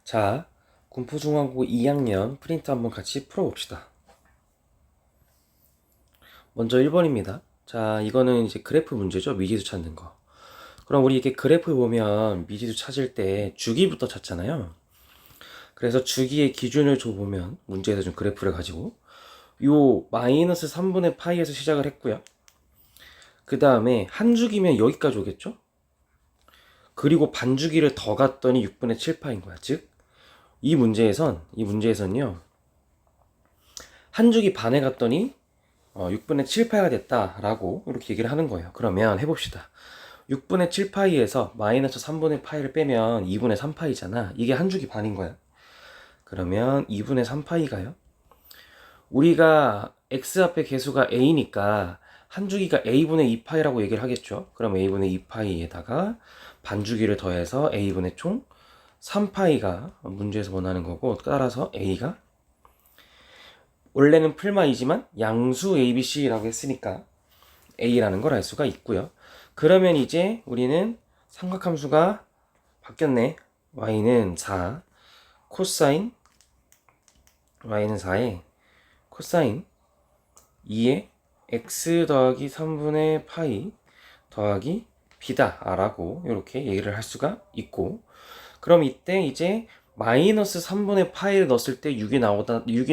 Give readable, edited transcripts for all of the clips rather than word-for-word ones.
자, 군포중앙고 2학년 프린트 한번 같이 풀어봅시다. 먼저 1번입니다. 자, 이거는 이제 그래프 문제죠. 미지수 찾는 거. 그럼 우리 이렇게 그래프 보면 미지수 찾을 때 주기부터 찾잖아요. 그래서 주기의 기준을 줘보면 문제에서 준 그래프를 가지고 요 마이너스 3분의 파이에서 시작을 했고요. 그 다음에 한 주기면 여기까지 오겠죠? 그리고 반주기를 더 갔더니 6분의 7파인 거야. 즉, 이 문제에선요. 한 주기 반에 갔더니 6분의 7파이가 됐다라고 이렇게 얘기를 하는 거예요. 그러면 해봅시다. 6분의 7파이에서 마이너스 3분의 파이를 빼면 2분의 3파이잖아. 이게 한 주기 반인 거야. 그러면 2분의 3파이가요. 우리가 x 앞에 개수가 a니까 한 주기가 a분의 2파이라고 얘기를 하겠죠. 그럼 a분의 2파이에다가 반주기를 더해서 a분의 총 3파이가 문제에서 원하는 거고, 따라서 a가 원래는 풀마이지만 양수 ABC라고 했으니까 A라는 걸 알 수가 있고요. 그러면 이제 우리는 삼각함수가 바뀌었네. Y는 4, 코사인 Y는 4에 코사인 2에 X 더하기 3분의 파이 더하기 B다 라고 이렇게 얘기를 할 수가 있고, 그럼 이때 이제 마이너스 3분의 파이를 넣었을 때 6이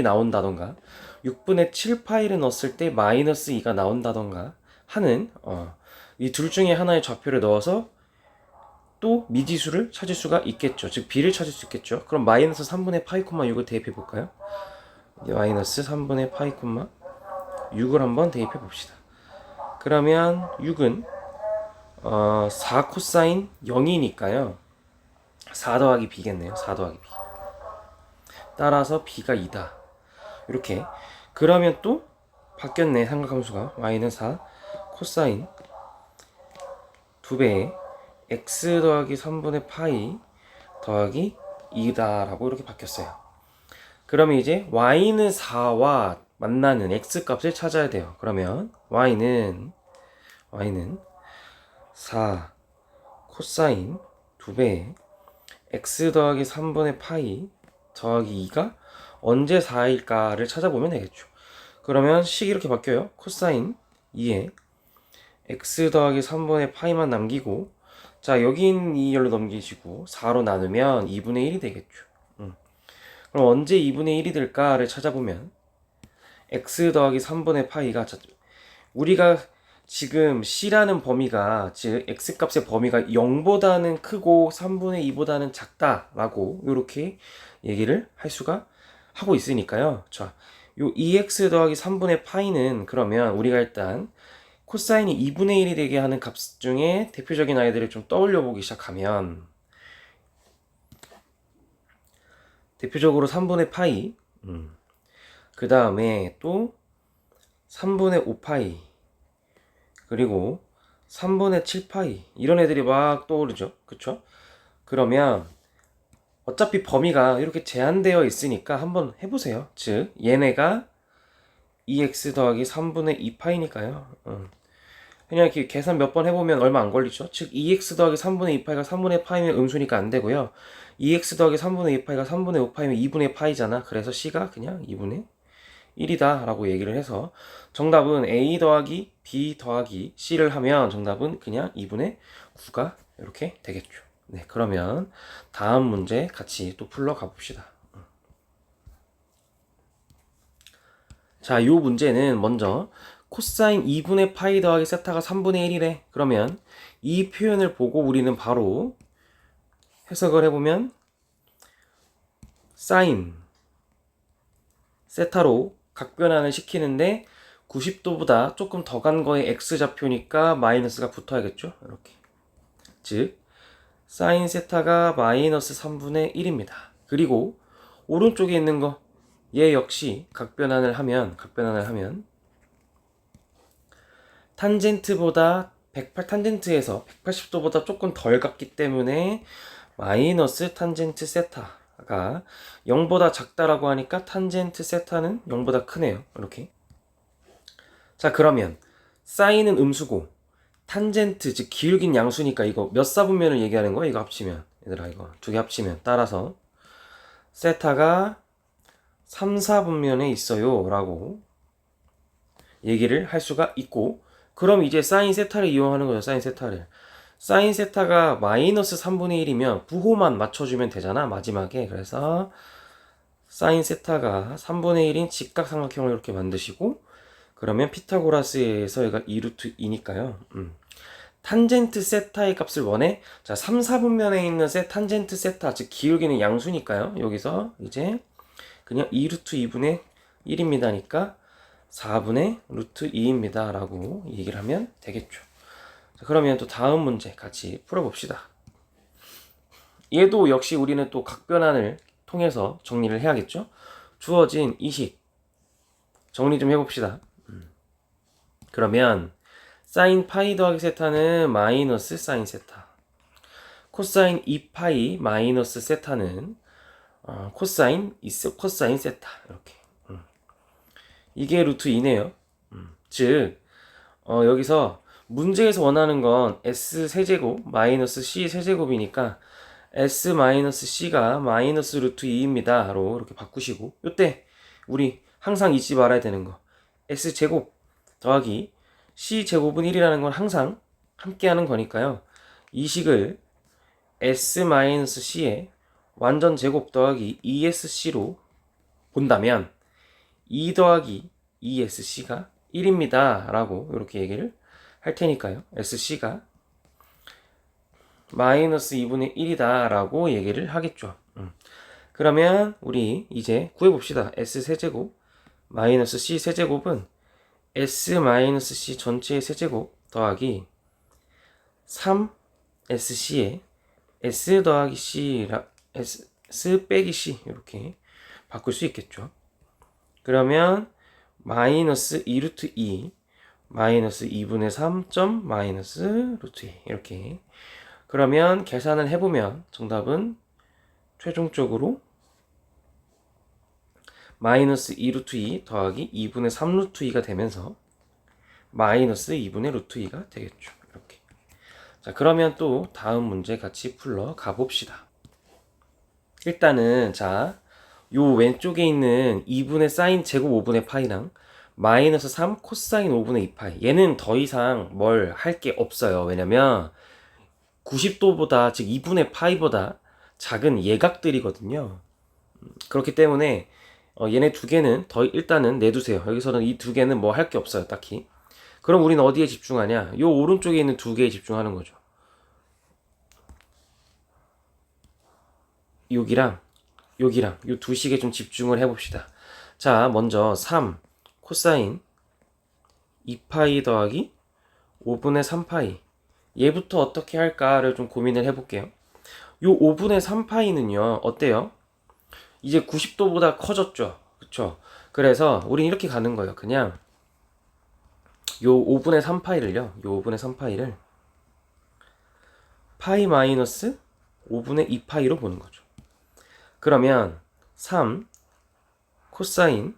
나온다던가 6분의 7파이를 넣었을 때 마이너스 2가 나온다던가 하는 이 둘 중에 하나의 좌표를 넣어서 또 미지수를 찾을 수가 있겠죠. 즉 B를 찾을 수 있겠죠. 그럼 마이너스 3분의 파이 콤마 6을 대입해 볼까요? 마이너스 3분의 파이 콤마 6을 한번 대입해 봅시다. 그러면 6은 4 코사인 0이니까요. 4 더하기 B겠네요. 4 더하기 B. 따라서 B가 2다. 이렇게. 그러면 또 바뀌었네. 삼각함수가. Y는 4 코사인 2배에 X 더하기 3분의 파이 더하기 2다 라고 이렇게 바뀌었어요. 그러면 이제 Y는 4와 만나는 X 값을 찾아야 돼요. 그러면 Y는 4 코사인 2배에 X 더하기 3분의 파이 더하기 2가 언제 4일까를 찾아보면 되겠죠. 그러면 식이 이렇게 바뀌어요. 코사인 2에 x 더하기 3분의 파이만 남기고, 자, 여긴 2열로 넘기시고 4로 나누면 2분의 1이 되겠죠. 그럼 언제 2분의 1이 될까를 찾아보면 x 더하기 3분의 파이가, 우리가 지금 c라는 범위가, 즉 x값의 범위가 0보다는 크고 3분의 2보다는 작다라고 이렇게 얘기를 할 수가 하고 있으니까요. 자, 요 2x 더하기 3분의 파이는 그러면 우리가 일단 코사인이 2분의 1이 되게 하는 값 중에 대표적인 아이들을 좀 떠올려 보기 시작하면, 대표적으로 3분의 파이, 그 다음에 또 3분의 5파이, 그리고 3분의 7파이, 이런 애들이 막 떠오르죠. 그쵸? 그러면 어차피 범위가 이렇게 제한되어 있으니까 한번 해보세요. 즉 얘네가 2x 더하기 3분의 2파이니까요. 그냥 이렇게 계산 몇 번 해보면 얼마 안 걸리죠. 즉 2x 더하기 3분의 2파이가 3분의 파이면 음수니까 안 되고요. 2x 더하기 3분의 2파이가 3분의 5파이면 2분의 파이잖아. 그래서 c가 그냥 2분의 1이다 라고 얘기를 해서 정답은 a 더하기 b 더하기 c를 하면 정답은 그냥 2분의 9가 이렇게 되겠죠. 네, 그러면 다음 문제 같이 또 풀러 가봅시다. 자, 요 문제는 먼저 코사인 2분의 파이 더하기 세타가 3분의 1이래. 그러면 이 표현을 보고 우리는 바로 해석을 해보면 사인 세타로 각변환을 시키는데 90도보다 조금 더 간 거에 x좌표니까 마이너스가 붙어야겠죠. 이렇게. 즉 사인 세타가 마이너스 3분의 1입니다. 그리고 오른쪽에 있는 거, 얘 역시 각변환을 하면 탄젠트보다 108, 탄젠트에서 180도보다 조금 덜 갔기 때문에 마이너스 탄젠트 세타가 0보다 작다라고 하니까 탄젠트 세타는 0보다 크네요. 이렇게. 자, 그러면 사인은 음수고 탄젠트, 즉 기울긴 양수니까 이거 몇 사분면을 얘기하는 거야? 이거 합치면, 얘들아, 이거 두 개 합치면, 따라서 세타가 3, 4분면에 있어요 라고 얘기를 할 수가 있고, 그럼 이제 사인 세타를 이용하는 거죠. 사인 세타를. 사인 세타가 마이너스 3분의 1이면 부호만 맞춰주면 되잖아, 마지막에. 그래서 사인 세타가 3분의 1인 직각삼각형을 이렇게 만드시고, 그러면 피타고라스에서 얘가 2루트 2니까요. 탄젠트 세타의 값을 원해. 자, 3, 4분면에 있는 탄젠트 세타, 즉 기울기는 양수니까요. 여기서 이제 그냥 2루트 2분의 1입니다니까 4분의 루트 2입니다 라고 얘기를 하면 되겠죠. 자, 그러면 또 다음 문제 같이 풀어봅시다. 얘도 역시 우리는 또 각변환을 통해서 정리를 해야겠죠. 주어진 이식 정리 좀 해봅시다. 그러면 사인 파이 더하기 세타는 마이너스 사인 세타, 코사인 2파이 마이너스 세타는 코사인 세타, 이렇게. 이게 루트 2네요. 즉 여기서 문제에서 원하는 건 s 세제곱 마이너스 c 세제곱이니까 s 마이너스 c가 마이너스 루트 2입니다 로 이렇게 바꾸시고, 요때 우리 항상 잊지 말아야 되는 거, s 제곱 더하기 c 제곱은 1이라는 건 항상 함께 하는 거니까요. 이 식을 s 마이너스 c의 완전 제곱 더하기 2sc로 본다면 2 더하기 2sc가 1입니다 라고 이렇게 얘기를 할 테니까요. sc가 마이너스 2분의 1이다 라고 얘기를 하겠죠. 그러면 우리 이제 구해봅시다. s 세제곱 마이너스 c 세제곱은 s 마이너스 c 전체의 세제곱 더하기 3sc의 s 더하기 c라 s 빼기 c 이렇게 바꿀 수 있겠죠. 그러면 마이너스 2루트 2 마이너스 2분의 3 점 마이너스 루트 2 이렇게. 그러면 계산을 해보면 정답은 최종적으로 마이너스 2루트 2 더하기 2분의 3 루트 2가 되면서 마이너스 2분의 루트 2가 되겠죠. 이렇게. 자, 그러면 또 다음 문제 같이 풀러 가봅시다. 일단은 자, 요 왼쪽에 있는 2분의 사인 제곱 5분의 파이랑 마이너스 3 코사인 5분의 2파이, 얘는 더 이상 뭘 할 게 없어요. 왜냐면 90도보다 즉 2분의 파이보다 작은 예각들이거든요. 그렇기 때문에 얘네 두 개는 일단은 내두세요. 여기서는 이 두 개는 뭐 할 게 없어요, 딱히. 그럼 우리는 어디에 집중하냐? 요 오른쪽에 있는 두 개에 집중하는 거죠. 여기랑 요 두 식에 좀 집중을 해봅시다. 자, 먼저 3 코사인 2파이 더하기 5분의 3파이, 얘부터 어떻게 할까를 좀 고민을 해볼게요. 요 5분의 3파이는요 어때요? 이제 90도보다 커졌죠. 그쵸? 그래서 우린 이렇게 가는 거예요. 그냥 요 5분의 3파이를요 요 5분의 3파이를 파이 마이너스 5분의 2파이로 보는 거죠. 그러면 3 코사인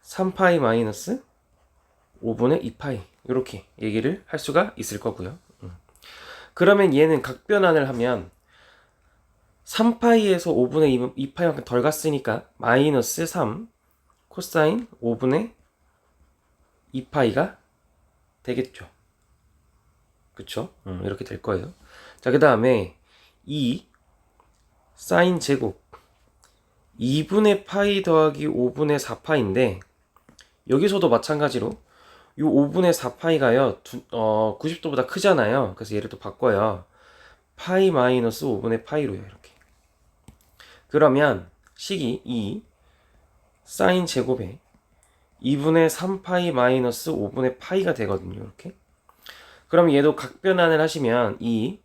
3파이 마이너스 5분의 2파이 이렇게 얘기를 할 수가 있을 거고요. 그러면 얘는 각변환을 하면 3파이에서 5분의 2파이만큼 덜 갔으니까 마이너스 3 코사인 5분의 2파이가 되겠죠. 그쵸? 이렇게 될 거예요. 자, 그 다음에 2 사인 제곱 2분의 파이 더하기 5분의 4파인데 여기서도 마찬가지로 요 5분의 4파이가요 90도보다 크잖아요. 그래서 얘를 또 바꿔요. 파이 마이너스 5분의 파이로요. 이렇게. 그러면 식이 2 사인 제곱에 2분의 3파이 마이너스 5분의 파이가 되거든요. 이렇게. 그럼 얘도 각변환을 하시면 2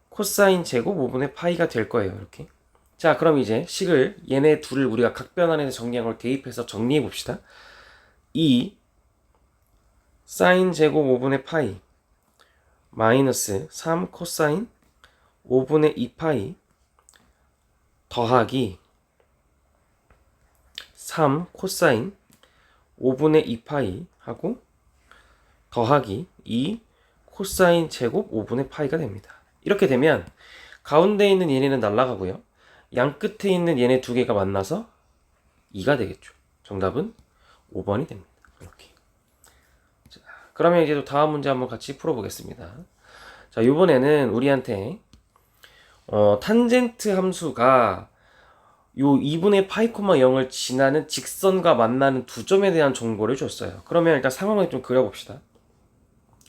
코사인 제곱 5분의 파이가 될 거예요. 이렇게. 자, 그럼 이제 식을 얘네 둘을 우리가 각변환해서 정리한 걸 대입해서 정리해 봅시다. 2 사인 제곱 5분의 파이 마이너스 3 코사인 5분의 2파이 더하기 3 코사인 5분의 2파이 하고 더하기 2 코사인 제곱 5분의 파이가 됩니다. 이렇게 되면 가운데 있는 얘네는 날아가고요. 양 끝에 있는 얘네 두 개가 만나서 2가 되겠죠. 정답은 5번이 됩니다. 이렇게. 자, 그러면 이제 또 다음 문제 한번 같이 풀어보겠습니다. 자, 이번에는 우리한테 탄젠트 함수가 요 2분의 파이 콤마 0을 지나는 직선과 만나는 두 점에 대한 정보를 줬어요. 그러면 일단 상황을 좀 그려봅시다.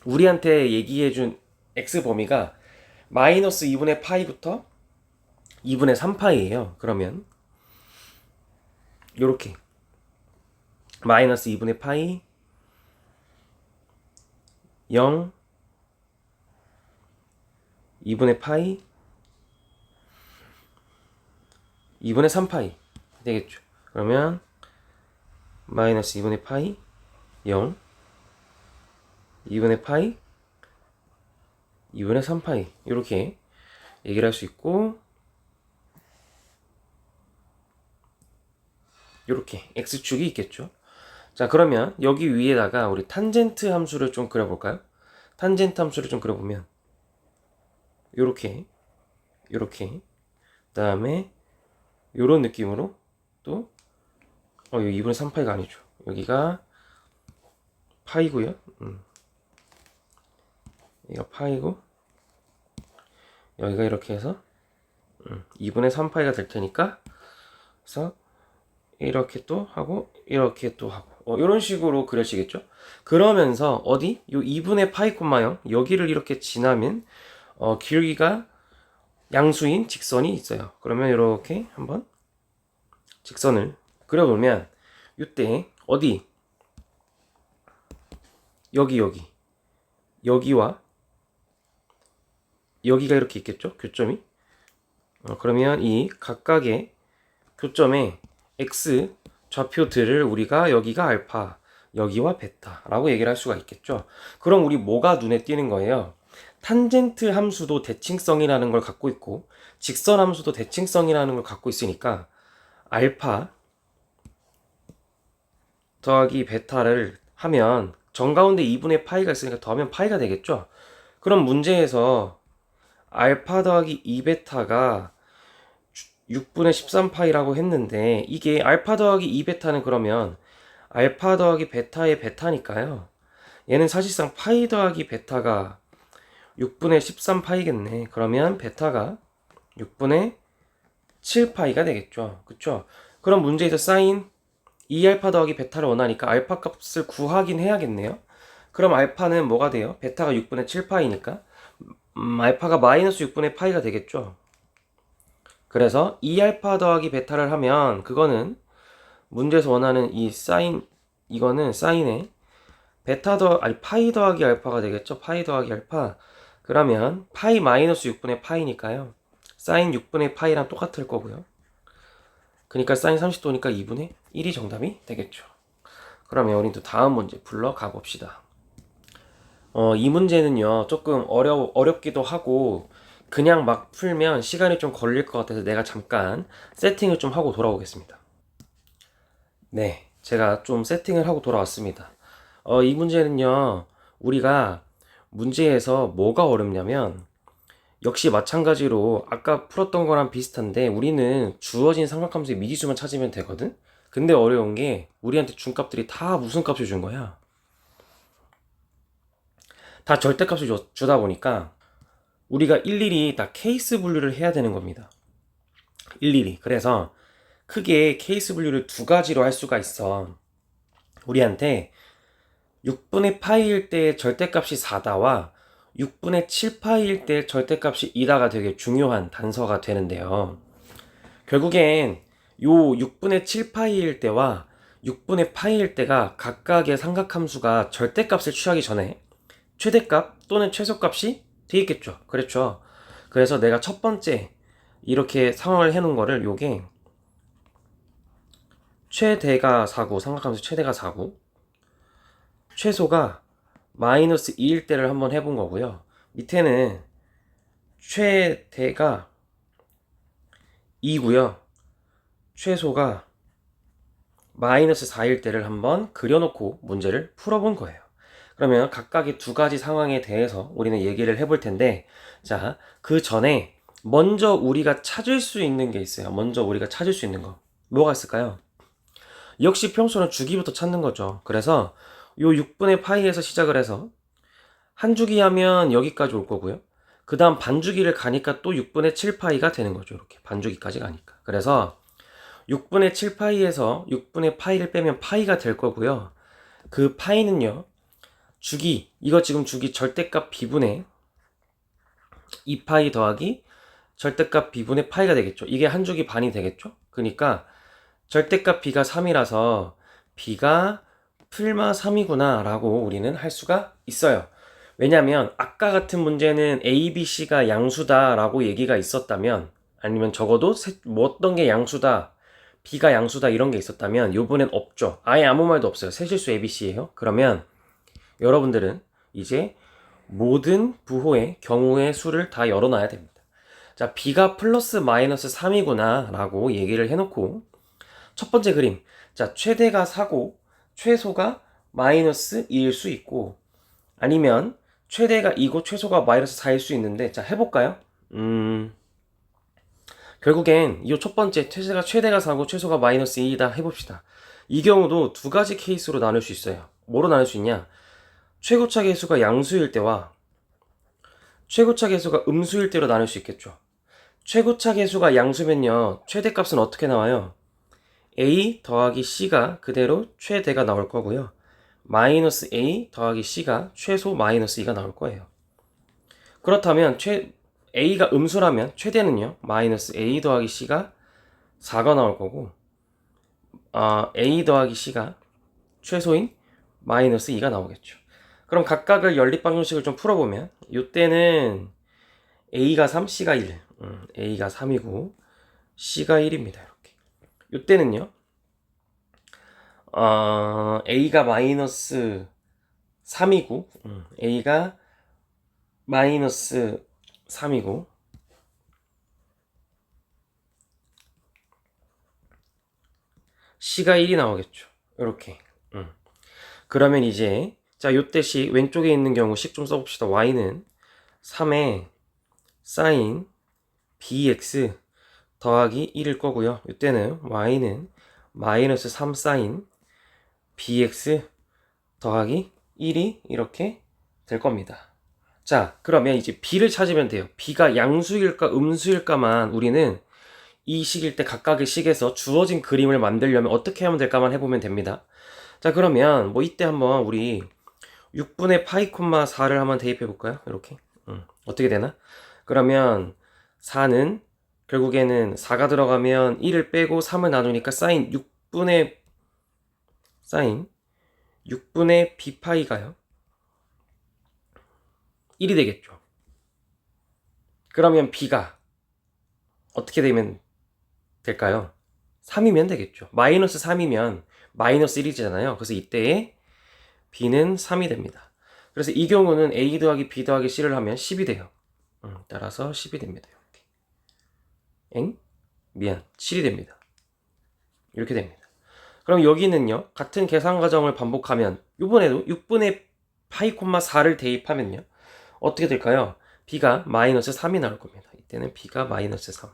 우리한테 얘기해준 x 범위가 마이너스 2분의 파이부터 2분의 3파이예요. 그러면 요렇게 마이너스 2분의 파이 0 2분의 파이 2분의 3파이 되겠죠. 그러면 마이너스 2분의 파이 0 2분의 파이 2분의 3파이 이렇게 얘기를 할 수 있고, 이렇게 x축이 있겠죠. 자, 그러면 여기 위에다가 우리 탄젠트 함수를 좀 그려볼까요? 탄젠트 함수를 좀 그려보면 요렇게 그 다음에 요런 느낌으로 또 여기 2분의 3파이가 아니죠. 여기가 파이고요. 여기가 파이고 여기가 이렇게 해서 2분의 3파이가 될 테니까, 그래서 이렇게 또 하고 이렇게 또 하고 이런 식으로 그려지겠죠. 그러면서 어디 요 2분의 파이 콤마 0 여기를 이렇게 지나면 길이가 양수인 직선이 있어요. 그러면 이렇게 한번 직선을 그려보면 이때 어디 여기와 여기가 이렇게 있겠죠. 교점이. 그러면 이 각각의 교점에 x 좌표들을 우리가 여기가 알파, 여기와 베타라고 얘기를 할 수가 있겠죠. 그럼 우리 뭐가 눈에 띄는 거예요? 탄젠트 함수도 대칭성이라는 걸 갖고 있고 직선 함수도 대칭성이라는 걸 갖고 있으니까 알파 더하기 베타를 하면 정가운데 2분의 파이가 있으니까 더하면 파이가 되겠죠. 그럼 문제에서 알파 더하기 2베타가 6분의 13파이라고 했는데, 이게 알파 더하기 2베타는 그러면 알파 더하기 베타의 베타니까요. 얘는 사실상 파이 더하기 베타가 6분의 13파이겠네. 그러면 베타가 6분의 7파이가 되겠죠. 그쵸? 그럼 문제에서 사인 2알파 더하기 베타를 원하니까 알파 값을 구하긴 해야겠네요. 그럼 알파는 뭐가 돼요? 베타가 6분의 7파이니까 알파가 마이너스 6분의 파이가 되겠죠. 그래서 2알파 더하기 베타를 하면 그거는 문제에서 원하는 이 사인, 이거는 사인에 파이 더하기 알파가 되겠죠. 파이 더하기 알파. 그러면 파이 마이너스 6분의 파이니까요. 사인 6분의 파이랑 똑같을 거고요. 그러니까 사인 30도니까 2분의 1이 정답이 되겠죠. 그러면 우리 또 다음 문제 불러 가봅시다. 이 문제는요, 조금 어렵기도 하고, 그냥 막 풀면 시간이 좀 걸릴 것 같아서 내가 잠깐 세팅을 좀 하고 돌아오겠습니다. 네, 제가 좀 세팅을 하고 돌아왔습니다. 이 문제는요, 우리가 문제에서 뭐가 어렵냐면, 역시 마찬가지로 아까 풀었던 거랑 비슷한데, 우리는 주어진 삼각함수의 미지수만 찾으면 되거든? 근데 어려운 게, 우리한테 준 값들이 다 무슨 값을 준 거야? 다 절대값을 주다 보니까, 우리가 일일이 다 케이스 분류를 해야 되는 겁니다. 일일이. 그래서 크게 케이스 분류를 두 가지로 할 수가 있어. 우리한테 6분의 파이일 때 절대값이 4다와 6분의 7파이일 때 절대값이 2다가 되게 중요한 단서가 되는데요. 결국엔 요 6분의 7파이일 때와 6분의 파이일 때가 각각의 삼각함수가 절대값을 취하기 전에 최대값 또는 최소값이 돼 있겠죠. 그렇죠. 그래서 내가 첫 번째 이렇게 상황을 해놓은 거를, 요게 최대가 4고, 삼각함수 최대가 4고 최소가 마이너스 2일 때를 한번 해본 거고요. 밑에는 최대가 2고요. 최소가 마이너스 4일 때를 한번 그려놓고 문제를 풀어본 거예요. 그러면 각각의 두 가지 상황에 대해서 우리는 얘기를 해볼 텐데, 자, 그 전에 먼저 우리가 찾을 수 있는 게 있어요. 먼저 우리가 찾을 수 있는 거. 뭐가 있을까요? 역시 평소는 주기부터 찾는 거죠. 그래서 요 6분의 파이에서 시작을 해서 한 주기 하면 여기까지 올 거고요. 그 다음 반주기를 가니까 또 6분의 7파이가 되는 거죠. 이렇게 반주기까지 가니까. 그래서 6분의 7파이에서 6분의 파이를 빼면 파이가 될 거고요. 그 파이는요. 주기, 이거 지금 주기 절대값 b분의 2파이 더하기 절대값 b분의 파이가 되겠죠. 이게 한 주기 반이 되겠죠. 그러니까 절대값 b가 3이라서 b가 풀마 3이구나 라고 우리는 할 수가 있어요. 왜냐면 아까 같은 문제는 a, b, c가 양수다 라고 얘기가 있었다면, 아니면 적어도 뭐 어떤 게 양수다, b가 양수다 이런 게 있었다면 요번엔 없죠. 아예 아무 말도 없어요. 세실수 a, b, c예요. 그러면 여러분들은 이제 모든 부호의 경우의 수를 다 열어놔야 됩니다. 자, b가 플러스 마이너스 3이구나 라고 얘기를 해놓고, 첫 번째 그림, 자, 최대가 4고 최소가 마이너스 2일 수 있고, 아니면 최대가 2고 최소가 마이너스 4일 수 있는데, 자, 해볼까요? 결국엔 이 첫 번째 최대가 4고 최소가 마이너스 2이다 해봅시다. 이 경우도 두 가지 케이스로 나눌 수 있어요. 뭐로 나눌 수 있냐? 최고차 계수가 양수일 때와 최고차 계수가 음수일 때로 나눌 수 있겠죠. 최고차 계수가 양수면요, 최대값은 어떻게 나와요? a 더하기 c가 그대로 최대가 나올 거고요. 마이너스 a 더하기 c가 최소 마이너스 2가 나올 거예요. 그렇다면 a가 음수라면 최대는요, 마이너스 a 더하기 c가 4가 나올 거고, a 더하기 c가 최소인 마이너스 2가 나오겠죠. 그럼 각각을 연립방정식을 좀 풀어보면, 이때는 a가 3, c가 1, a가 3이고 c가 1입니다. 이렇게. 이때는요, a가 마이너스 3이고, a가 마이너스 3이고, c가 1이 나오겠죠. 이렇게. 그러면 이제, 자, 요때 식, 왼쪽에 있는 경우 식 좀 써봅시다. y는 3의 사인 bx 더하기 1일 거고요. 이때는 y는 마이너스 3 사인 bx 더하기 1이 이렇게 될 겁니다. 자, 그러면 이제 b를 찾으면 돼요. b가 양수일까 음수일까만 우리는 이 식일 때 각각의 식에서 주어진 그림을 만들려면 어떻게 하면 될까만 해보면 됩니다. 자, 그러면 뭐 이때 한번 우리 6분의 파이 콤마 4를 한번 대입해 볼까요? 이렇게. 어떻게 되나? 그러면 4는 결국에는 4가 들어가면 1을 빼고 3을 나누니까 사인 6분의 b파이가요 1이 되겠죠. 그러면 b가 어떻게 되면 될까요? 3이면 되겠죠. 마이너스 3이면 마이너스 1이잖아요. 그래서 이때에 b는 3이 됩니다. 그래서 이 경우는 a 더하기 b 더하기 c를 하면 10이 돼요. 따라서 10이 됩니다. 이렇게. 미안, 7이 됩니다. 이렇게 됩니다. 그럼 여기는요, 같은 계산 과정을 반복하면 이번에도 6분의 파이 콤마 4를 대입하면요, 어떻게 될까요? b가 마이너스 3이 나올 겁니다. 이때는 b가 마이너스 3.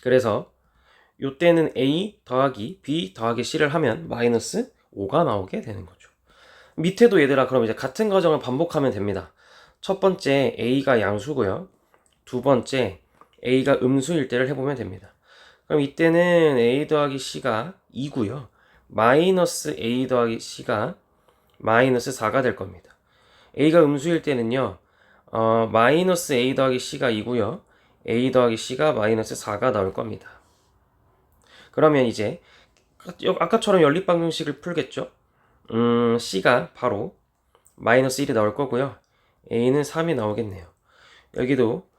그래서 이때는 a 더하기 b 더하기 c를 하면 마이너스 5가 나오게 되는 거죠. 밑에도 얘들아, 그럼 이제 같은 과정을 반복하면 됩니다. 첫 번째 a가 양수고요. 두 번째 a가 음수일 때를 해보면 됩니다. 그럼 이때는 a 더하기 c가 2고요. 마이너스 a 더하기 c가 마이너스 4가 될 겁니다. a가 음수일 때는요, 마이너스 a 더하기 c가 2고요. a 더하기 c가 마이너스 4가 나올 겁니다. 그러면 이제 아까처럼 연립방정식을 풀겠죠? c가 바로 마이너스 1이 나올 거고요. a는 3이 나오겠네요. 여기도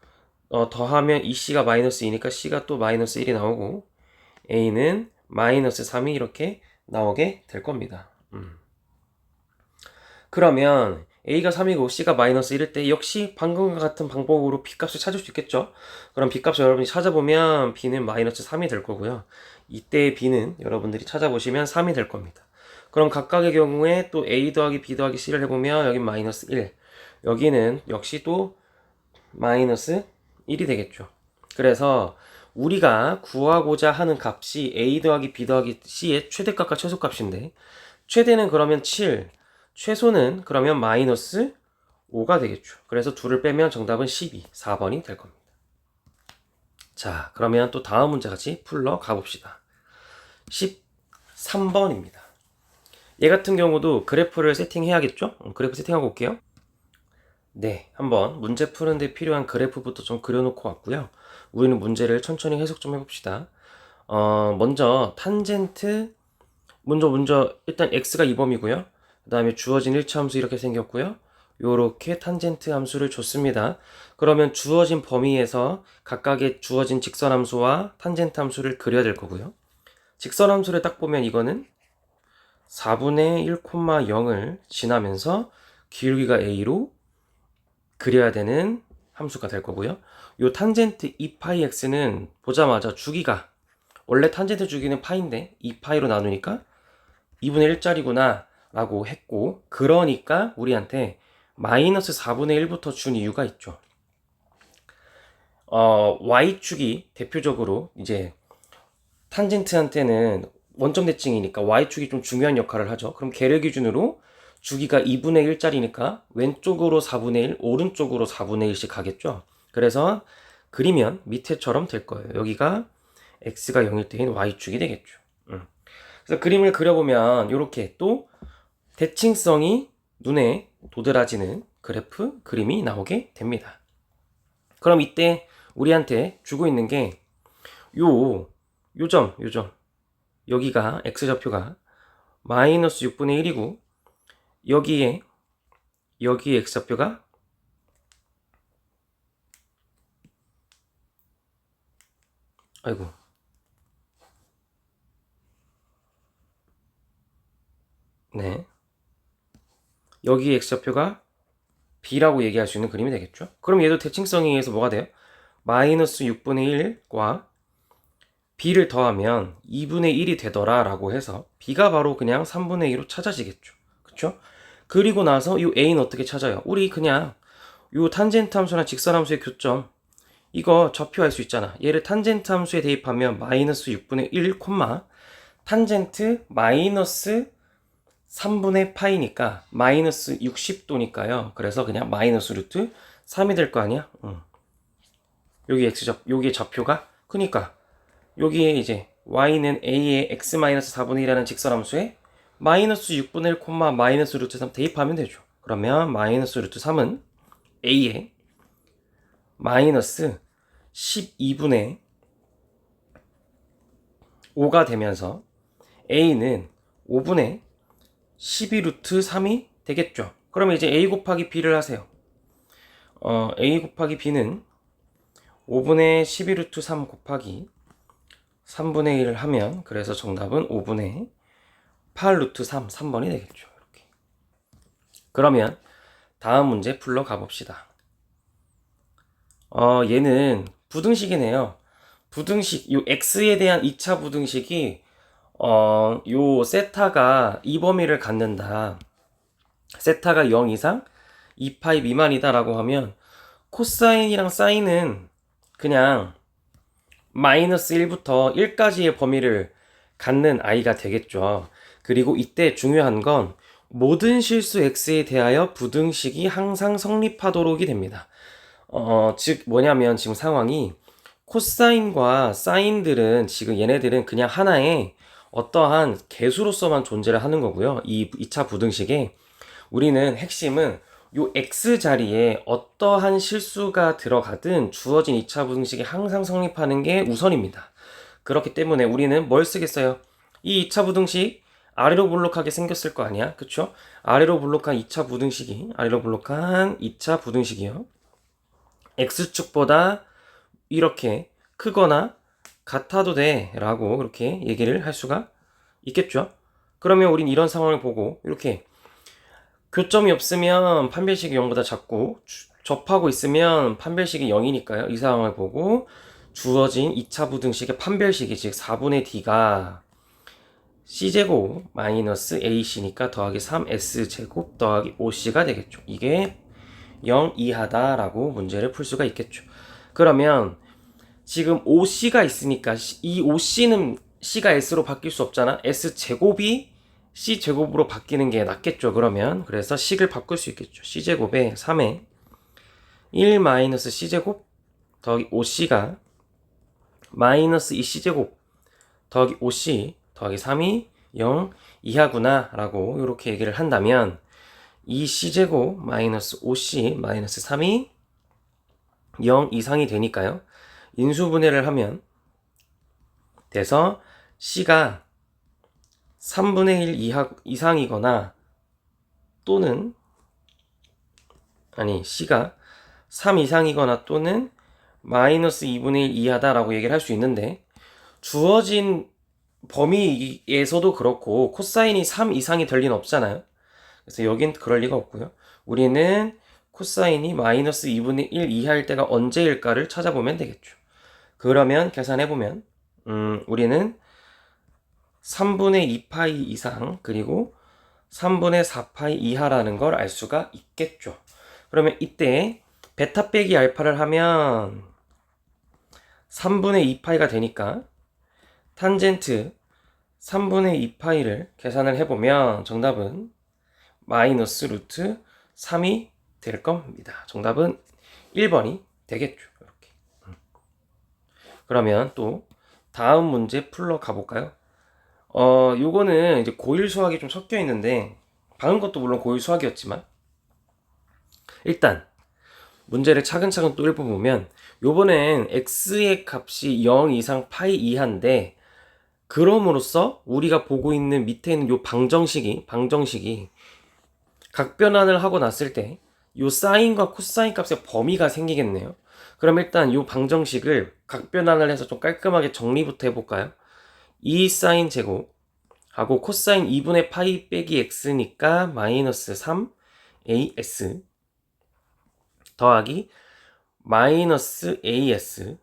더하면 2c가 마이너스 2니까 c가 또 마이너스 1이 나오고, a는 마이너스 3이 이렇게 나오게 될 겁니다. 그러면 a가 3이고 c가 마이너스 1일 때 역시 방금과 같은 방법으로 b값을 찾을 수 있겠죠? 그럼 b값을 여러분이 찾아보면 b는 마이너스 3이 될 거고요. 이때의 b는 여러분들이 찾아보시면 3이 될 겁니다. 그럼 각각의 경우에 또 a 더하기 b 더하기 c를 해보면 여기 마이너스 1, 여기는 역시 또 마이너스 1이 되겠죠. 그래서 우리가 구하고자 하는 값이 a 더하기 b 더하기 c의 최대값과 최소값인데, 최대는 그러면 7, 최소는 그러면 마이너스 5가 되겠죠. 그래서 둘을 빼면 정답은 12, 4번이 될 겁니다. 자, 그러면 또 다음 문제 같이 풀러 가봅시다. 13번입니다. 얘 같은 경우도 그래프를 세팅해야겠죠? 그래프 세팅하고 올게요. 네, 한번 문제 푸는데 필요한 그래프부터 좀 그려놓고 왔고요. 우리는 문제를 천천히 해석 좀 해봅시다. 먼저 탄젠트, 먼저 일단 x가 2범이고요. 그 다음에 주어진 1차 함수 이렇게 생겼고요. 요렇게 탄젠트 함수를 줬습니다. 그러면 주어진 범위에서 각각의 주어진 직선 함수와 탄젠트 함수를 그려야 될 거고요. 직선 함수를 딱 보면 이거는 4분의 1,0을 지나면서 기울기가 a로 그려야 되는 함수가 될 거고요. 요 탄젠트 2파이x는 보자마자 주기가, 원래 탄젠트 주기는 파인데 2파이로 나누니까 2분의 1짜리구나 라고 했고, 그러니까 우리한테 마이너스 4분의 1부터 준 이유가 있죠. y축이 대표적으로 이제 탄젠트한테는 원점 대칭이니까 y축이 좀 중요한 역할을 하죠. 그럼 걔를 기준으로 주기가 2분의 1짜리니까 왼쪽으로 4분의 1, 오른쪽으로 4분의 1씩 가겠죠. 그래서 그리면 밑에처럼 될 거예요. 여기가 x가 0일 때인 y축이 되겠죠. 그래서 그림을 그려보면 이렇게 또 대칭성이 눈에 도드라지는 그래프 그림이 나오게 됩니다. 그럼 이때 우리한테 주고 있는 게 요점 여기가 x좌표가 마이너스 6분의 1이고 여기에 x좌표가 아이고 네, 여기 x좌표가 b라고 얘기할 수 있는 그림이 되겠죠. 그럼 얘도 대칭성에 의해서 뭐가 돼요? 마이너스 6분의 1과 b를 더하면 2분의 1이 되더라 라고 해서 b가 바로 그냥 3분의 2로 찾아지겠죠. 그쵸? 그리고 나서 이 a는 어떻게 찾아요? 우리 그냥 이 탄젠트 함수나 직선 함수의 교점 이거 좌표할 수 있잖아. 얘를 탄젠트 함수에 대입하면 마이너스 6분의 1, 탄젠트 마이너스 3분의 파이니까 마이너스 60도니까요. 그래서 그냥 마이너스 루트 3이 될 거 아니야? 여기 여기에 좌표가 그니까 여기에 이제 y는 a의 x-4분의 1이라는 직선함수에 마이너스 6분의 1, 마이너스 루트 3 대입하면 되죠. 그러면 마이너스 루트 3은 a의 마이너스 12분의 5가 되면서 a는 5분의 12 루트 3이 되겠죠. 그러면 이제 a 곱하기 b를 하세요. a 곱하기 b는 5분의 12 루트 3 곱하기 3분의 1을 하면 그래서 정답은 5분의 8 루트 3번이 되겠죠. 이렇게. 그러면 다음 문제 풀러 가봅시다. 얘는 부등식이네요. 부등식, 요 x에 대한 2차 부등식이 요 세타가 이 범위를 갖는다. 세타가 0 이상 2파이 미만이다 라고 하면 코사인이랑 사인은 그냥 마이너스 1부터 1까지의 범위를 갖는 아이가 되겠죠. 그리고 이때 중요한 건 모든 실수 x에 대하여 부등식이 항상 성립하도록이 됩니다. 즉 뭐냐면 지금 상황이 코사인과 사인들은 지금 얘네들은 그냥 하나의 어떠한 개수로서만 존재를 하는 거고요. 이 2차 부등식에 우리는 핵심은 요 x 자리에 어떠한 실수가 들어가든 주어진 2차 부등식이 항상 성립하는 게 우선입니다. 그렇기 때문에 우리는 뭘 쓰겠어요? 이 2차 부등식 아래로 볼록하게 생겼을 거 아니야? 그쵸? 아래로 볼록한 2차 부등식이요. x축보다 이렇게 크거나 같아도 돼 라고 이렇게 얘기를 할 수가 있겠죠. 그러면 우린 이런 상황을 보고 이렇게 교점이 없으면 판별식이 0보다 작고 접하고 있으면 판별식이 0이니까요. 이 상황을 보고 주어진 2차 부등식의 판별식이 즉 4분의 d가 c제곱 마이너스 ac니까 더하기 3s제곱 더하기 5c가 되겠죠. 이게 0 이하다라고 문제를 풀 수가 있겠죠. 그러면 지금 OC가 있으니까 이 OC는 C가 S로 바뀔 수 없잖아. S제곱이 C제곱으로 바뀌는 게 낫겠죠. 그러면 그래서 C를 바꿀 수 있겠죠. C제곱에 3에 1 마이너스 C제곱 더하기 OC가 마이너스 2C제곱 더하기 OC 더하기 3이 0 이하구나 라고 이렇게 얘기를 한다면 2C제곱 마이너스 5C 마이너스 3이 0 이상이 되니까요. 인수분해를 하면 돼서 C가 3분의 1 이상이거나 또는 C가 3 이상이거나 또는 마이너스 2분의 1 이하다라고 얘기를 할 수 있는데 주어진 범위에서도 그렇고 코사인이 3 이상이 될 리는 없잖아요. 그래서 여긴 그럴 리가 없고요. 우리는 코사인이 마이너스 2분의 1 이하일 때가 언제일까를 찾아보면 되겠죠. 그러면 계산해보면 우리는 3분의 2파이 이상 그리고 3분의 4파이 이하라는 걸 알 수가 있겠죠. 그러면 이때 베타 빼기 알파를 하면 3분의 2파이가 되니까 탄젠트 3분의 2파이를 계산을 해보면 정답은 마이너스 루트 3이 될 겁니다. 정답은 1번이 되겠죠. 이렇게. 그러면 또 다음 문제 풀러 가볼까요? 요거는 이제 고1 수학이 좀 섞여 있는데 방금 것도 물론 고1 수학이었지만 일단 문제를 차근차근 또 읽어보면 요번엔 x의 값이 0 이상 파이 이하인데 그럼으로써 우리가 보고 있는 밑에 있는 요 방정식이 각변환을 하고 났을 때 요 사인과 코사인 값의 범위가 생기겠네요. 그럼 일단 요 방정식을 각변환을 해서 좀 깔끔하게 정리부터 해볼까요? 2 사인 제곱 하고 코사인 2분의 파이 빼기 x니까 마이너스 3 as 더하기 마이너스 as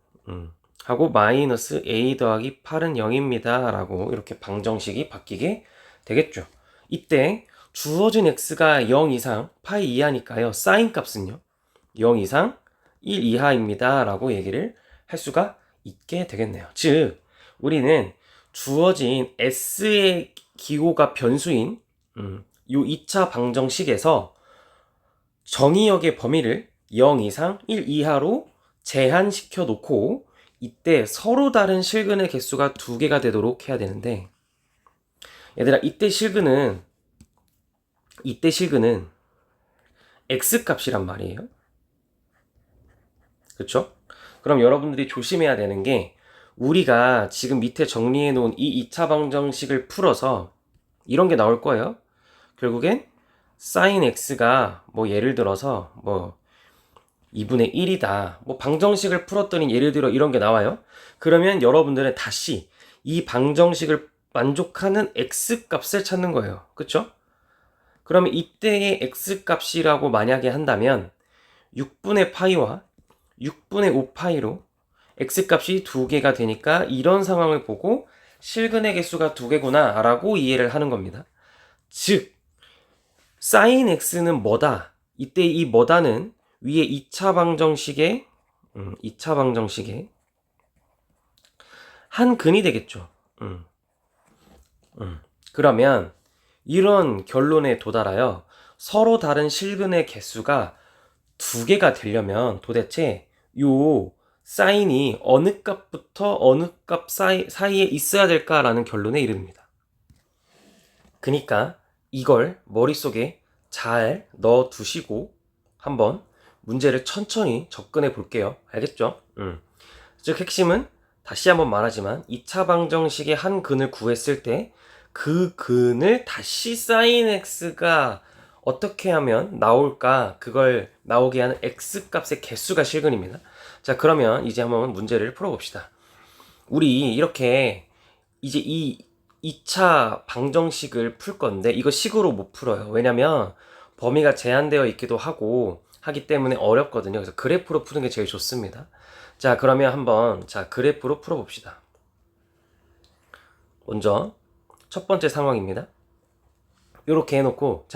하고 마이너스 a 더하기 8은 0입니다 라고 이렇게 방정식이 바뀌게 되겠죠. 이때 주어진 x가 0 이상 파이 이하니까요. 사인 값은요 0 이상 1 이하입니다 라고 얘기를 할 수가 있게 되겠네요. 즉 우리는 주어진 s의 기호가 변수인 요 2차 방정식에서 정의역의 범위를 0 이상 1 이하로 제한시켜 놓고 이때 서로 다른 실근의 개수가 2개가 되도록 해야 되는데 얘들아 이때 실근은 x값이란 말이에요. 그쵸? 그럼 여러분들이 조심해야 되는 게 우리가 지금 밑에 정리해 놓은 이 2차 방정식을 풀어서 이런 게 나올 거예요. 결국엔 sin x가 뭐 예를 들어서 뭐 2분의 1이다. 뭐 방정식을 풀었더니 예를 들어 이런 게 나와요. 그러면 여러분들은 다시 이 방정식을 만족하는 x값을 찾는 거예요. 그쵸? 그러면 이때의 x값이라고 만약에 한다면 6분의 파이와 6분의 5파이로 x값이 2개가 되니까 이런 상황을 보고 실근의 개수가 2개구나 라고 이해를 하는 겁니다. 즉 sin x는 뭐다? 이때 이 뭐다는 위에 2차 방정식의 한 근이 되겠죠. 그러면 이런 결론에 도달하여 서로 다른 실근의 개수가 2개가 되려면 도대체 요 사인이 어느 값부터 어느 값 사이에 있어야 될까라는 결론에 이릅니다. 그러니까 이걸 머릿속에 잘 넣어 두시고 한번 문제를 천천히 접근해 볼게요. 알겠죠? 즉 핵심은 다시 한번 말하지만 2차 방정식의 한 근을 구했을 때 그 근을 다시 sin x가 어떻게 하면 나올까 그걸 나오게 하는 x값의 개수가 실근입니다. 자 그러면 이제 한번 문제를 풀어봅시다. 우리 이렇게 이제 이 2차 방정식을 풀 건데 이거 식으로 못 풀어요. 왜냐면 범위가 제한되어 있기도 하기 때문에 어렵거든요. 그래서 그래프로 푸는 게 제일 좋습니다. 자 그러면 한번 그래프로 풀어봅시다. 먼저 첫 번째 상황입니다. 이렇게 해놓고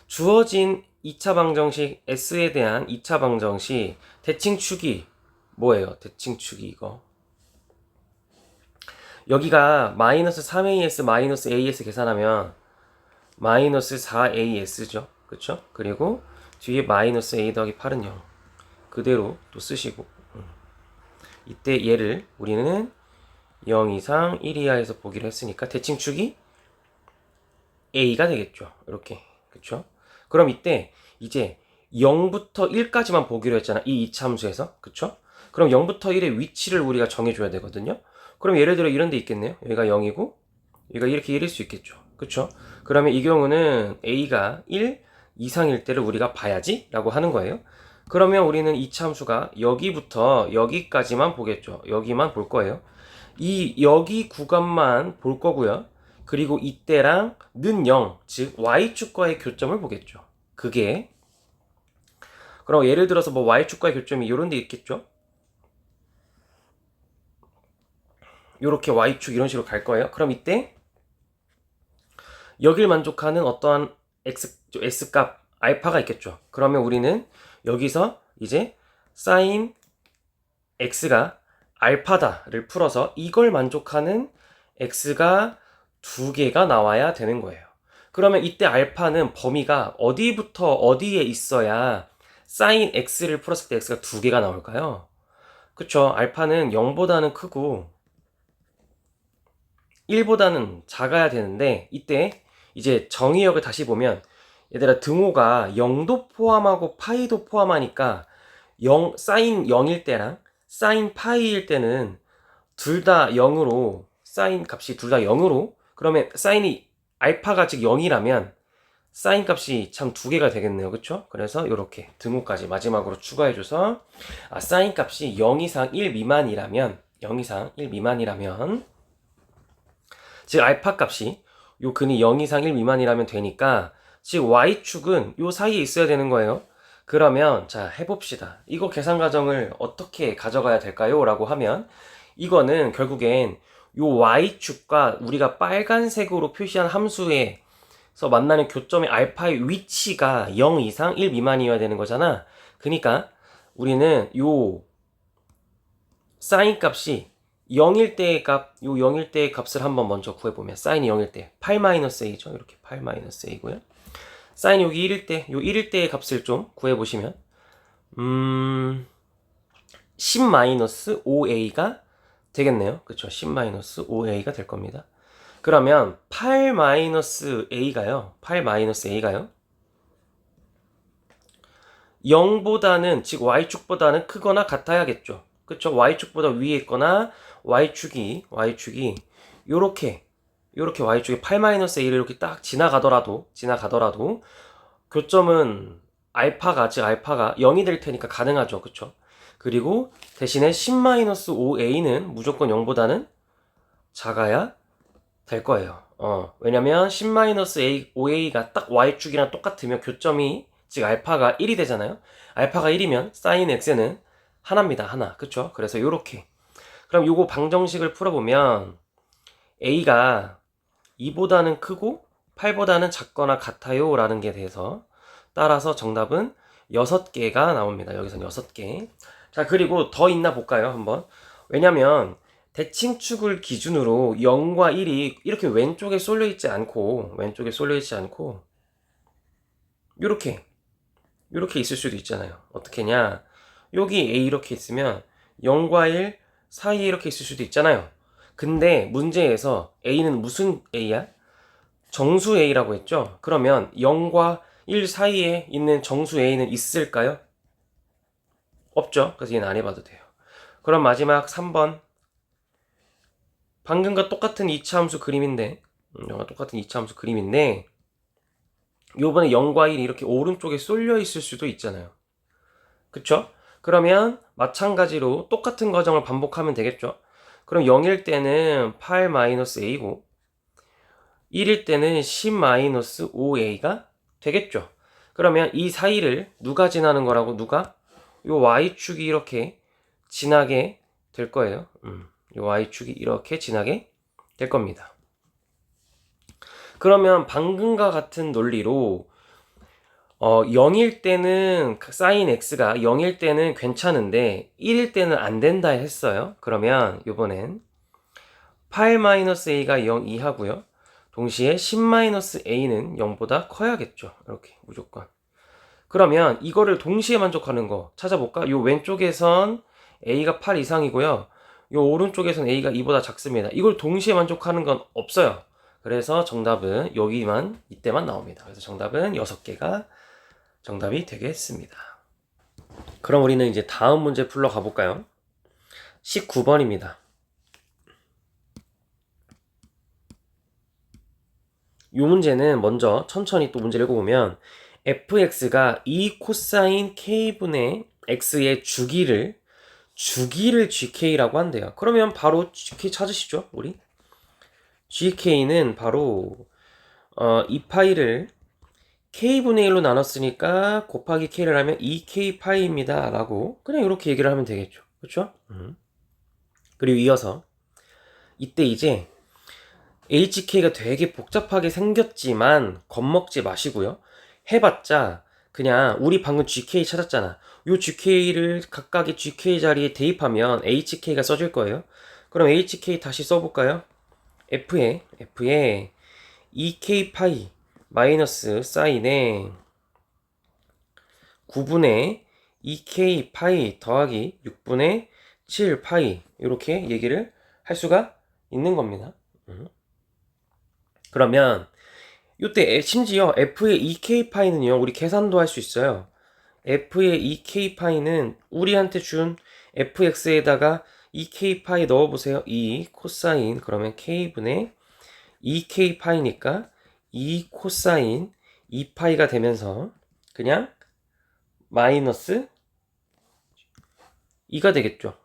주어진 2차 방정식 S에 대한 2차 방정식 대칭축이 뭐예요? 대칭축이 이거. 여기가 마이너스 3AS 마이너스 AS 계산하면 마이너스 4AS죠. 그쵸? 그리고 뒤에 마이너스 A 더하기 8은 0. 그대로 또 쓰시고. 이때 얘를 우리는 0 이상 1 이하에서 보기로 했으니까 대칭축이 A가 되겠죠. 이렇게. 그쵸? 그럼 이때 이제 0부터 1까지만 보기로 했잖아. 이 이차함수에서. 그쵸? 그럼 0부터 1의 위치를 우리가 정해줘야 되거든요. 그럼 예를 들어 이런 데 있겠네요. 여기가 0이고 여기가 이렇게 1일 수 있겠죠. 그쵸? 그러면 이 경우는 A가 1 이상일 때를 우리가 봐야지 라고 하는 거예요. 그러면 우리는 이차함수가 여기부터 여기까지만 보겠죠. 여기만 볼 거예요. 여기 구간만 볼 거고요. 그리고 이때랑 는 0, 즉 y축과의 교점을 보겠죠. 그게 그럼 예를 들어서 뭐 y축과의 교점이 이런 데 있겠죠. 요렇게 y축 이런 식으로 갈 거예요. 그럼 이때 여길 만족하는 어떠한 s값 알파가 있겠죠. 그러면 우리는 여기서 이제 sin x가 알파다를 풀어서 이걸 만족하는 x가 두 개가 나와야 되는 거예요. 그러면 이때 알파는 범위가 어디부터 어디에 있어야 sin x를 풀었을 때 x가 두 개가 나올까요? 그쵸? 알파는 0보다는 크고 1보다는 작아야 되는데 이때 이제 정의역을 다시 보면 얘들아 등호가 0도 포함하고 파이도 포함하니까 sin 0일 때랑 sin 파이일 때는 둘 다 0으로 sin 값이 둘 다 0으로 그러면 sin이 알파가 즉 0이라면 sin 값이 참 두 개가 되겠네요. 그쵸? 그래서 이렇게 등호까지 마지막으로 추가해줘서 sin 값이 0 이상 1 미만이라면 0 이상 1 미만이라면 즉 알파 값이 요 근이 0 이상 1 미만이라면 되니까 즉 y축은 요 사이에 있어야 되는 거예요. 그러면 자 해봅시다. 이거 계산 과정을 어떻게 가져가야 될까요? 라고 하면 이거는 결국엔 요 y축과 우리가 빨간색으로 표시한 함수에서 만나는 교점의 알파의 위치가 0 이상 1 미만이어야 되는 거잖아. 그러니까 우리는 요 sin 값이 0일 때의 값, 요 0일 때의 값을 한번 먼저 구해보면 sin이 0일 때 8-a죠. 이렇게 8-a고요. sin 여기 1일 때, 요 1일 때의 값을 좀 구해보시면 10-5a가 되겠네요. 그쵸? 10-5a가 될 겁니다. 그러면 8-a가요. 8-a가요. 0보다는, 즉 y축보다는 크거나 같아야겠죠. 그쵸? y축보다 위에 있거나 y축이 요렇게 y축이 8-a를 이렇게 딱 지나가더라도 교점은 알파가 0이 될 테니까 가능하죠. 그쵸? 그리고 대신에 10-5a는 무조건 0보다는 작아야 될 거예요. 왜냐면 10-5a가 딱 y축이랑 똑같으면 교점이 즉 알파가 1이 되잖아요. 알파가 1이면 sin x는 하나입니다. 하나. 그쵸? 그래서 요렇게 그럼 요거 방정식을 풀어보면 a가 2보다는 크고 8보다는 작거나 같아요 라는 게 돼서 따라서 정답은 6개가 나옵니다. 여기서는 6개. 자, 그리고 더 있나 볼까요? 한번. 왜냐면 대칭축을 기준으로 0과 1이 이렇게 왼쪽에 쏠려 있지 않고 요렇게 있을 수도 있잖아요. 어떻게냐? 여기 A 이렇게 있으면 0과 1 사이에 이렇게 있을 수도 있잖아요. 근데 문제에서 A는 무슨 A야? 정수 A라고 했죠? 그러면 0과 1 사이에 있는 정수 A는 있을까요? 없죠. 그래서 얘는 안 해봐도 돼요. 그럼 마지막 3번. 방금과 똑같은 2차 함수 그림인데 요번에 0과 1이 이렇게 오른쪽에 쏠려 있을 수도 있잖아요. 그쵸? 그러면 마찬가지로 똑같은 과정을 반복하면 되겠죠. 그럼 0일 때는 8-a고 1일 때는 10-5a가 되겠죠. 그러면 이 사이를 누가 지나는 거라고? 요 y축이 이렇게 지나게 될 거예요. 요 y축이 이렇게 지나게 될 겁니다. 그러면 방금과 같은 논리로 0일 때는 사인 x가 0일 때는 괜찮은데 1일 때는 안 된다 했어요. 그러면 요번엔 8-a가 0 이하고요. 동시에 10-a는 0보다 커야겠죠. 이렇게 무조건. 그러면 이거를 동시에 만족하는 거 찾아볼까? 요 왼쪽에선 a가 8 이상이고요. 요 오른쪽에선 a가 2보다 작습니다. 이걸 동시에 만족하는 건 없어요. 그래서 정답은 여기만 이때만 나옵니다. 그래서 정답은 6개가 정답이 되겠습니다. 그럼 우리는 이제 다음 문제 풀러 가볼까요? 19번입니다. 이 문제는 먼저 천천히 또 문제를 읽어보면 fx가 2 코사인 k분의 x의 주기를 gk라고 한대요. 그러면 바로 gk 찾으시죠, 우리? gk는 바로 2파이를 k분의 1로 나눴으니까 곱하기 k를 하면 2k파이입니다 라고 그냥 이렇게 얘기를 하면 되겠죠. 그렇죠? 그리고 이어서 이때 이제 HK가 되게 복잡하게 생겼지만 겁먹지 마시고요. 해봤자 그냥 우리 방금 GK 찾았잖아. 요 GK를 각각의 GK 자리에 대입하면 HK가 써질 거예요. 그럼 HK 다시 써볼까요? F에 2K 파이 마이너스 사인에 9분의 2K 파이 더하기 6분의 7 파이 이렇게 얘기를 할 수가 있는 겁니다. 그러면 이때 심지어 f의 2k파이는요 우리 계산도 할 수 있어요. f의 2k파이는 우리한테 준 fx에다가 2k파이 넣어보세요. 2 코사인 그러면 k분의 2k파이니까 2 코사인 2파이가 되면서 그냥 마이너스 2가 되겠죠.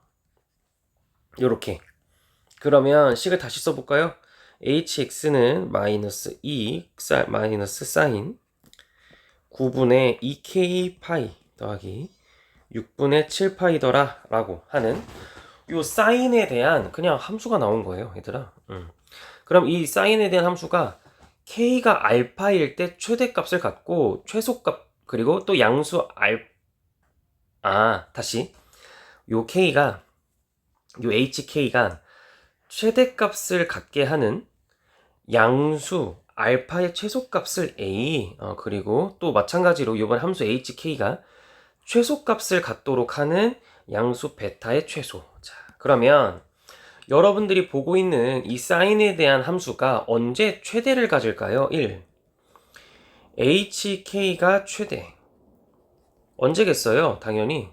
요렇게. 그러면 식을 다시 써볼까요? hx는 마이너스 2 마이너스 사인 9분의 2k 파이 더하기 6분의 7파이더라 라고 하는 요 사인에 대한 그냥 함수가 나온 거예요, 얘들아. 그럼 이 사인에 대한 함수가 k가 알파일 때 최대값을 갖고 최소값 그리고 또 양수 다시 요 k가 요 hk가 최대값을 갖게 하는 양수 알파의 최소값을 a 그리고 또 마찬가지로 이번 함수 hk가 최소값을 갖도록 하는 양수 베타의 최소. 자, 그러면 여러분들이 보고 있는 이 사인에 대한 함수가 언제 최대를 가질까요? 1. hk가 최대. 언제겠어요? 당연히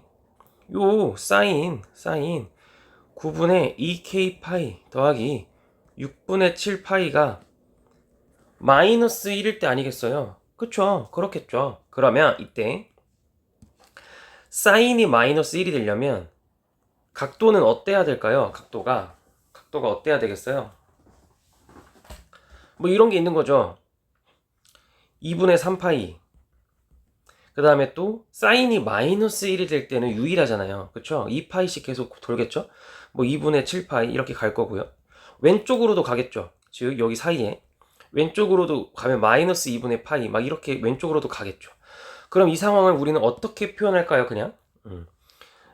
요 사인 9분의 2k 파이 더하기 6분의 7 파이가 마이너스 1일 때 아니겠어요? 그쵸? 그렇겠죠. 그러면 이때 사인이 마이너스 1이 되려면 각도는 어때야 될까요? 각도가 어때야 되겠어요? 뭐 이런 게 있는 거죠. 2분의 3파이 그 다음에 또 사인이 마이너스 1이 될 때는 유일하잖아요. 그쵸? 2파이씩 계속 돌겠죠? 뭐 2분의 7파이 이렇게 갈 거고요. 왼쪽으로도 가겠죠. 즉 여기 사이에 왼쪽으로도 가면 마이너스 2분의 파이 막 이렇게 왼쪽으로도 가겠죠. 그럼 이 상황을 우리는 어떻게 표현할까요? 그냥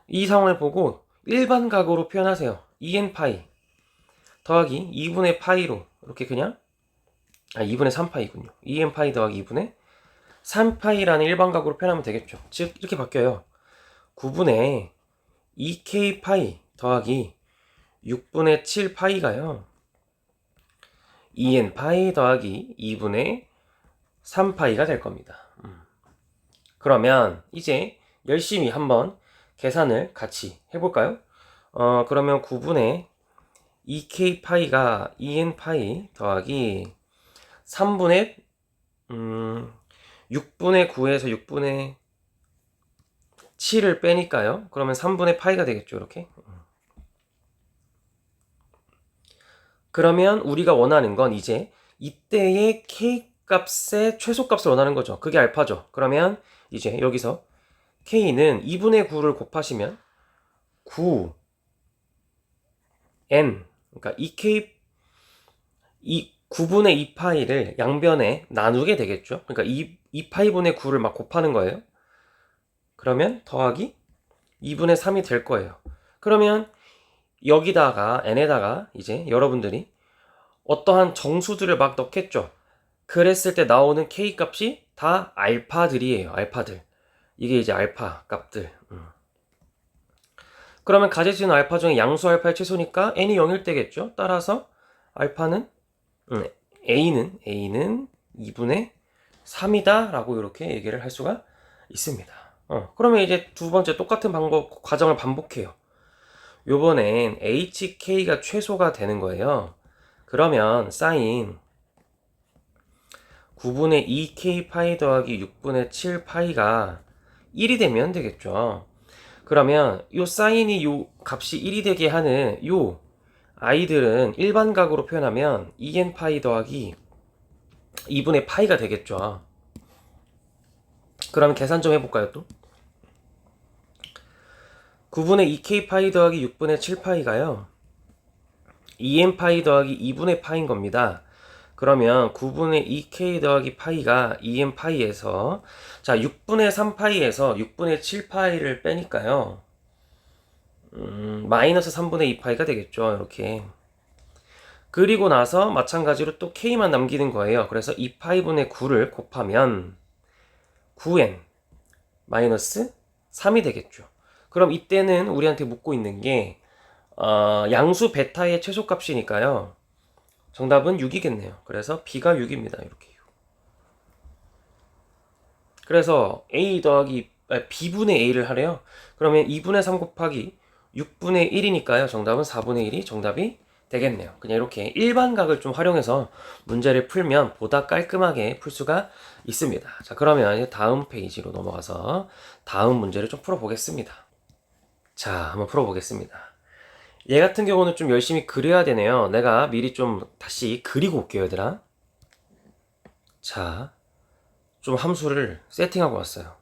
이 상황을 보고 일반 각으로 표현하세요. 2n 파이 더하기 2분의 파이로 이렇게 그냥 2분의 3파이군요. 2n 파이 더하기 2분의 3파이라는 일반각으로 표현하면 되겠죠. 즉 이렇게 바뀌어요. 9분의 2k 파이 더하기 6분의 7 파이가요. 2n 파이 더하기 2분의 3파이가 될 겁니다. 그러면 이제 열심히 한번 계산을 같이 해볼까요? 그러면 9분의 2k 파이가 2n 파이 더하기 3분의 6분의 9에서 6분의 7을 빼니까요. 그러면 3분의 파이가 되겠죠. 이렇게. 그러면 우리가 원하는 건 이제 이때의 k 값의 최소값을 원하는 거죠. 그게 알파죠. 그러면 이제 여기서 k는 2분의 9를 곱하시면 9n 그러니까 2k 9분의 2 파이를 양변에 나누게 되겠죠. 그러니까 2 파이분의 9를 막 곱하는 거예요. 그러면 더하기 2분의 3이 될 거예요. 그러면 여기다가 n에다가 이제 여러분들이 어떠한 정수들을 막 넣겠죠. 그랬을 때 나오는 k 값이 다 알파들이에요. 알파들. 이게 이제 알파 값들. 그러면 가질 수 있는 알파 중에 양수 알파의 최소니까 n이 0일 때겠죠. 따라서 알파는 a는 2분의 3이다 라고 이렇게 얘기를 할 수가 있습니다. 그러면 이제 두 번째 똑같은 방법 과정을 반복해요. 요번엔 hk가 최소가 되는 거예요. 그러면 사인 9분의 2k 파이 더하기 6분의 7 파이가 1이 되면 되겠죠. 그러면 요 사인이 요 값이 1이 되게 하는 요 아이들은 일반각으로 표현하면 2n 파이 더하기 2분의 파이가 되겠죠. 그러면 계산 좀 해볼까요 또? 9분의 2k 파이 더하기 6분의 7 파이가요 2n 파이 더하기 2분의 파인 겁니다. 그러면 9분의 2k 더하기 파이가 2n 파이에서 자 6분의 3 파이에서 6분의 7 파이를 빼니까요 마이너스 3분의 2 파이가 되겠죠. 이렇게 그리고 나서 마찬가지로 또 k만 남기는 거예요. 그래서 2 파이분의 9를 곱하면 9n 마이너스 3이 되겠죠. 그럼 이때는 우리한테 묻고 있는 게 양수 베타의 최소값이니까요. 정답은 6이겠네요. 그래서 B가 6입니다. 이렇게. 그래서 A 더하기 B분의 A를 하래요. 그러면 2분의 3 곱하기 6분의 1이니까요. 정답은 4분의 1이 정답이 되겠네요. 그냥 이렇게 일반각을 좀 활용해서 문제를 풀면 보다 깔끔하게 풀 수가 있습니다. 자, 그러면 이제 다음 페이지로 넘어가서 다음 문제를 좀 풀어보겠습니다. 자, 한번 풀어보겠습니다. 얘 같은 경우는 좀 열심히 그려야 되네요. 내가 미리 좀 다시 그리고 올게요, 얘들아. 자, 좀 함수를 세팅하고 왔어요.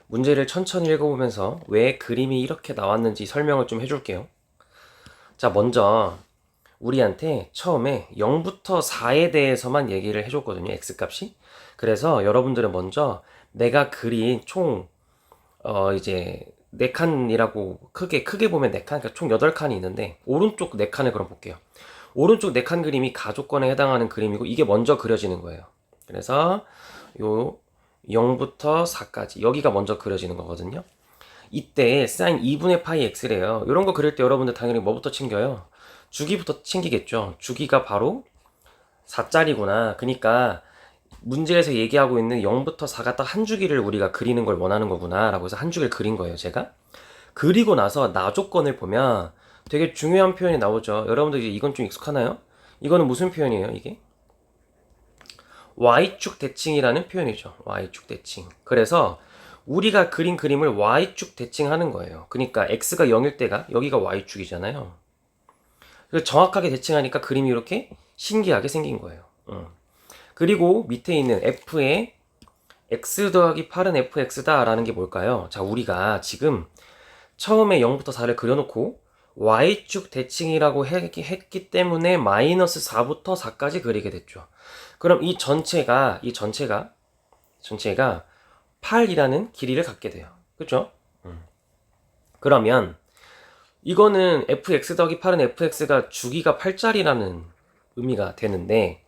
문제를 천천히 읽어보면서 왜 그림이 이렇게 나왔는지 설명을 좀 해줄게요. 자, 먼저 우리한테 처음에 0부터 4에 대해서만 얘기를 해줬거든요. x값이. 그래서 여러분들은 먼저 내가 그린 총 이제 4칸이라고 크게 보면 4칸, 그러니까 총 8칸이 있는데 오른쪽 4칸을 그럼 볼게요. 오른쪽 4칸 그림이 가족권에 해당하는 그림이고 이게 먼저 그려지는 거예요. 그래서 요 0부터 4까지 여기가 먼저 그려지는 거거든요. 이때 사인 2분의 파이 x래요. 이런 거 그릴 때 여러분들 당연히 뭐부터 챙겨요? 주기부터 챙기겠죠. 주기가 바로 4짜리구나. 그러니까 문제에서 얘기하고 있는 0부터 4가 딱 한 주기를 우리가 그리는 걸 원하는 거구나 라고 해서 한 주기를 그린 거예요, 제가. 그리고 나서 나조건을 보면 되게 중요한 표현이 나오죠. 여러분들 이제 이건 좀 익숙하나요? 이거는 무슨 표현이에요, 이게? Y축 대칭이라는 표현이죠. Y축 대칭. 그래서 우리가 그린 그림을 Y축 대칭하는 거예요. 그러니까 X가 0일 때가 여기가 Y축이잖아요. 그래서 정확하게 대칭하니까 그림이 이렇게 신기하게 생긴 거예요. 그리고 밑에 있는 F의 X 더하기 8은 FX다 라는 게 뭘까요? 자, 우리가 지금 처음에 0부터 4를 그려놓고 Y축 대칭이라고 했기 때문에 마이너스 4부터 4까지 그리게 됐죠. 그럼 이 전체가 8이라는 길이를 갖게 돼요. 그쵸? 그러면 이거는 fx 더하기 8은 fx가 주기가 8짜리라는 의미가 되는데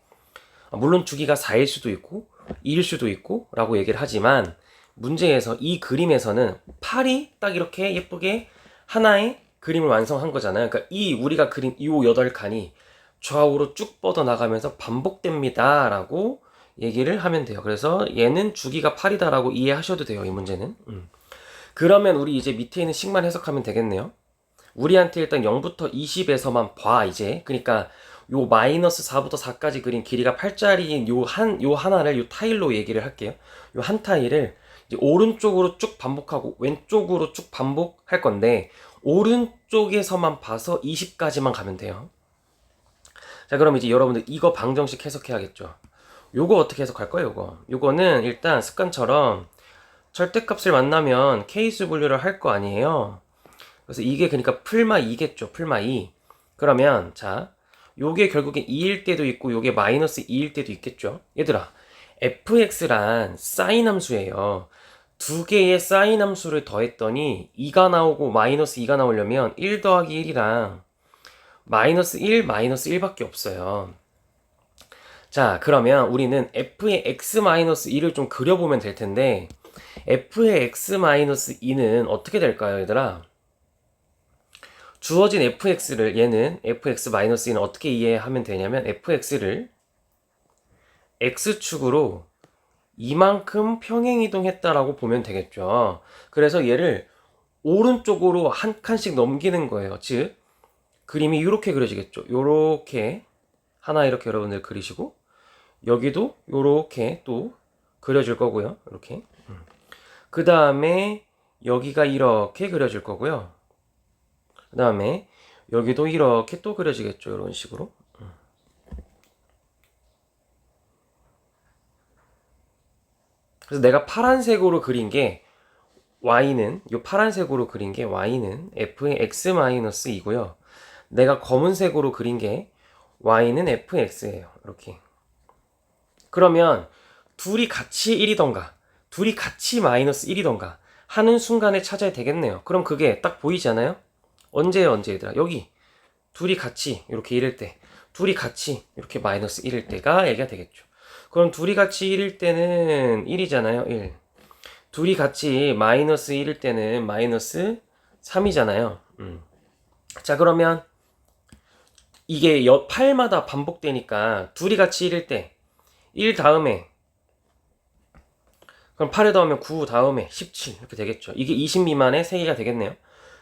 물론 주기가 4일 수도 있고 2일 수도 있고 라고 얘기를 하지만 문제에서 이 그림에서는 8이 딱 이렇게 예쁘게 하나의 그림을 완성한 거잖아요. 그러니까 이 우리가 그린 이 8칸이 좌우로 쭉 뻗어나가면서 반복됩니다 라고 얘기를 하면 돼요. 그래서 얘는 주기가 8이다 라고 이해하셔도 돼요. 이 문제는. 그러면 우리 이제 밑에 있는 식만 해석하면 되겠네요. 우리한테 일단 0부터 20에서만 봐 이제. 그러니까 요 마이너스 4부터 4까지 그린 길이가 8짜리인 요 하나를 요 타일로 얘기를 할게요. 요 한 타일을 이제 오른쪽으로 쭉 반복하고 왼쪽으로 쭉 반복할 건데 오른쪽에서만 봐서 20까지만 가면 돼요. 자, 그럼 이제 여러분들 이거 방정식 해석해야겠죠. 요거 어떻게 해석할 거예요, 요거는 일단 습관처럼 절대값을 만나면 케이스 분류를 할 거 아니에요. 그래서 이게 그러니까 풀마 2겠죠. 풀마 2. 그러면 자, 요게 결국에 2일 때도 있고 요게 마이너스 2일 때도 있겠죠. 얘들아, fx란 사인 함수예요. 두 개의 사인 함수를 더했더니 2가 나오고 마이너스 2가 나오려면 1 더하기 1이랑 마이너스 1, 마이너스 1밖에 없어요. 자, 그러면 우리는 f의 x-2를 좀 그려보면 될 텐데 f의 x-2는 어떻게 될까요, 얘들아? 주어진 fx를 얘는 fx-2는 어떻게 이해하면 되냐면 fx를 x축으로 이만큼 평행이동했다라고 보면 되겠죠. 그래서 얘를 오른쪽으로 한 칸씩 넘기는 거예요. 즉 그림이 이렇게 그려지겠죠. 요렇게 하나 이렇게 여러분들 그리시고 여기도 요렇게 또 그려질 거고요. 이렇게 그 다음에 여기가 이렇게 그려질 거고요. 그 다음에 여기도 이렇게 또 그려지겠죠. 이런 식으로. 그래서 내가 파란색으로 그린 게 y는 요 파란색으로 그린 게 y는 f의 x-2고요. 내가 검은색으로 그린 게 y는 fx예요. 이렇게. 그러면 둘이 같이 1이던가 둘이 같이 마이너스 1이던가 하는 순간에 찾아야 되겠네요. 그럼 그게 딱 보이잖아요. 언제예요, 얘들아? 여기 둘이 같이 이렇게 1일 때, 둘이 같이 이렇게 마이너스 1일 때가 얘기가 되겠죠. 그럼 둘이 같이 1일 때는 1이잖아요. 1. 둘이 같이 마이너스 1일 때는 마이너스 3이잖아요. 자, 그러면 이게 8마다 반복되니까 둘이 같이 1일 때 1 다음에 그럼 8에 더하면 9 다음에 17 이렇게 되겠죠. 이게 20 미만의 3개가 되겠네요.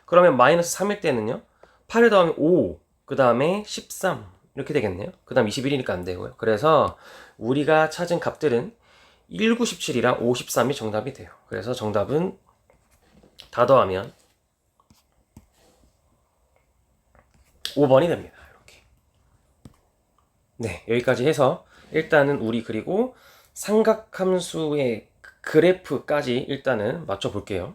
그러면 마이너스 3일 때는요. 8에 더하면 5, 그 다음에 13 이렇게 되겠네요. 그 다음 21이니까 안 되고요. 그래서 우리가 찾은 값들은 19, 17이랑 53이 정답이 돼요. 그래서 정답은 다 더하면 5번이 됩니다. 이렇게. 네, 여기까지 해서 일단은 우리 그리고 삼각함수의 그래프까지 일단은 맞춰 볼게요.